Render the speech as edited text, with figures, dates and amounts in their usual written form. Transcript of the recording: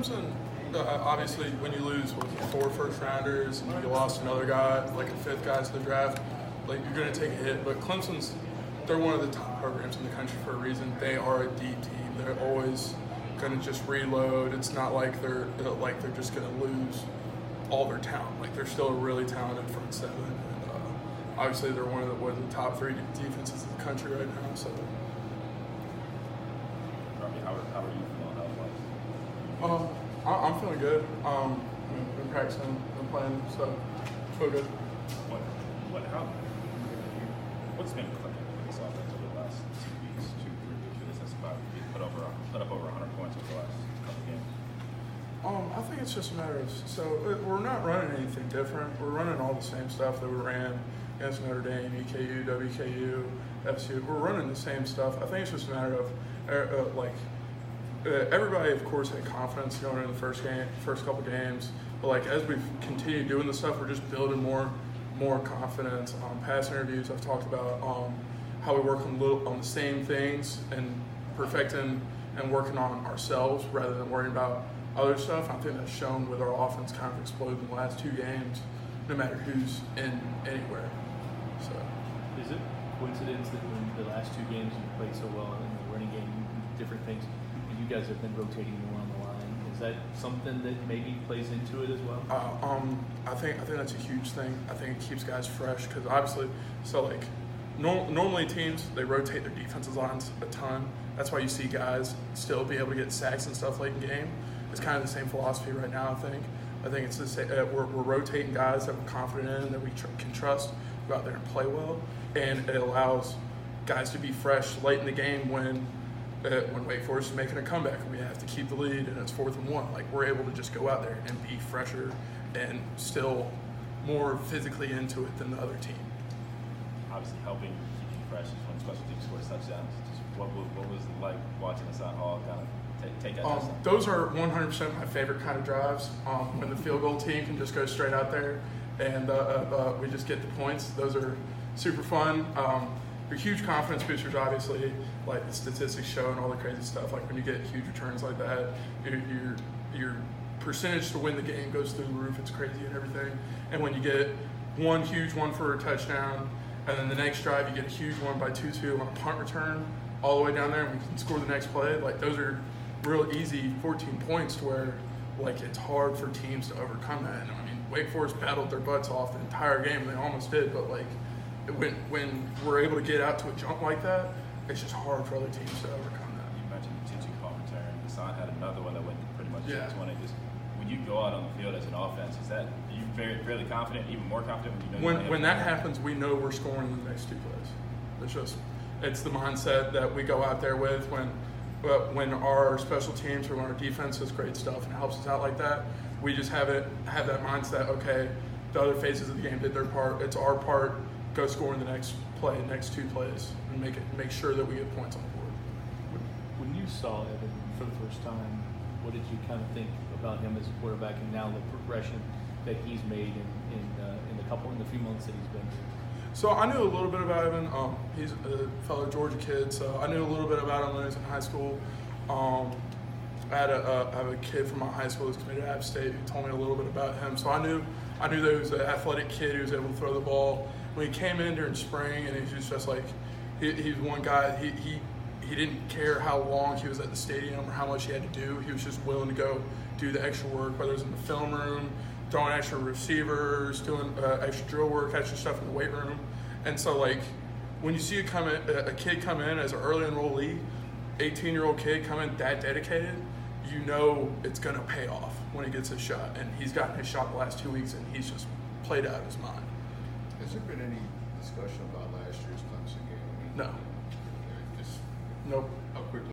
Clemson, obviously, when you lose 4 first-rounders and you lost another guy, like a 5th guy to the draft, like you're going to take a hit. But Clemson's, they're one of the top programs in the country for a reason. They are a deep team. They're always going to just reload. It's not like they're just going to lose all their talent. Like they're still a really talented front seven. And obviously, they're one of the top 3 defenses in the country right now. So. Robbie, how are you feeling health-wise? I'm feeling good. Been practicing, been playing, so feel good. What's been clicking with this offense over the last 2 weeks, 2, 3 weeks? This is about put up over 100 points over the last couple games. I think it's just a matter of we're not running anything different. We're running all the same stuff that we ran against Notre Dame, EKU, WKU, FCU. We're running the same stuff. I think it's just a matter of everybody, of course, had confidence going into the first couple games. But like as we've continued doing the stuff, we're just building more confidence. Past interviews, I've talked about how we work on the same things and perfecting and working on ourselves rather than worrying about other stuff. I think that's shown with our offense kind of exploding in the last 2 games, no matter who's in anywhere. So, is it coincidence that in the last 2 games you played so well in the running game, different things? You guys have been rotating more on the line. Is that something that maybe plays into it as well? I think that's a huge thing. I think it keeps guys fresh because obviously, normally teams, they rotate their defensive lines a ton. That's why you see guys still be able to get sacks and stuff late in the game. It's kind of the same philosophy right now. I think it's the same. We're rotating guys that we're confident in, that we can trust, go out there and play well, and it allows guys to be fresh late in the game when Wake Forest is making a comeback and we have to keep the lead and it's 4th and 1. Like we're able to just go out there and be fresher and still more physically into it than the other team. Obviously, helping keep you fresh is when special teams score touchdowns. Just what was it like watching the South Hall kind of take that touchdown? Those are 100% my favorite kind of drives. When the field goal team can just go straight out there and we just get the points. Those are super fun. They're huge confidence boosters, obviously, like the statistics show and all the crazy stuff. Like when you get huge returns like that, your percentage to win the game goes through the roof. It's crazy and everything. And when you get one huge one for a touchdown, and then the next drive you get a huge one by 2-2 on a punt return all the way down there, and we can score the next play. Like those are real easy 14 points to where like it's hard for teams to overcome that. And I mean, Wake Forest battled their butts off the entire game. They almost did, but like. When we're able to get out to a jump like that, it's just hard for other teams to overcome that. You mentioned the 2-2 punt return. Hassan had another one that went pretty much 20. Just when you go out on the field as an offense, are you fairly confident, even more confident when you know when that happens, we know we're scoring in the next 2 plays. It's the mindset that we go out there with when our special teams or when our defense does great stuff and helps us out like that. We just have that mindset. Okay, the other phases of the game did their part. It's our part. Go score in the next 2 plays, and make sure that we get points on the board. When you saw Evan for the first time, what did you kind of think about him as a quarterback, and now the progression that he's made in the few months that he's been here? So I knew a little bit about Evan. He's a fellow Georgia kid, so I knew a little bit about him when he was in high school. I have a kid from my high school who's committed to App State who told me a little bit about him. So I knew that he was an athletic kid who was able to throw the ball. When he came in during spring, and he was just like, he was one guy, he didn't care how long he was at the stadium or how much he had to do. He was just willing to go do the extra work, whether it was in the film room, throwing extra receivers, doing extra drill work, extra stuff in the weight room. And so, like, when you see a kid come in as an early enrollee, 18-year-old kid come in that dedicated, you know it's going to pay off when he gets his shot. And he's gotten his shot the last 2 weeks, and he's just played out of his mind. Has there been any discussion about last year's Clemson game? No. Just nope. how quickly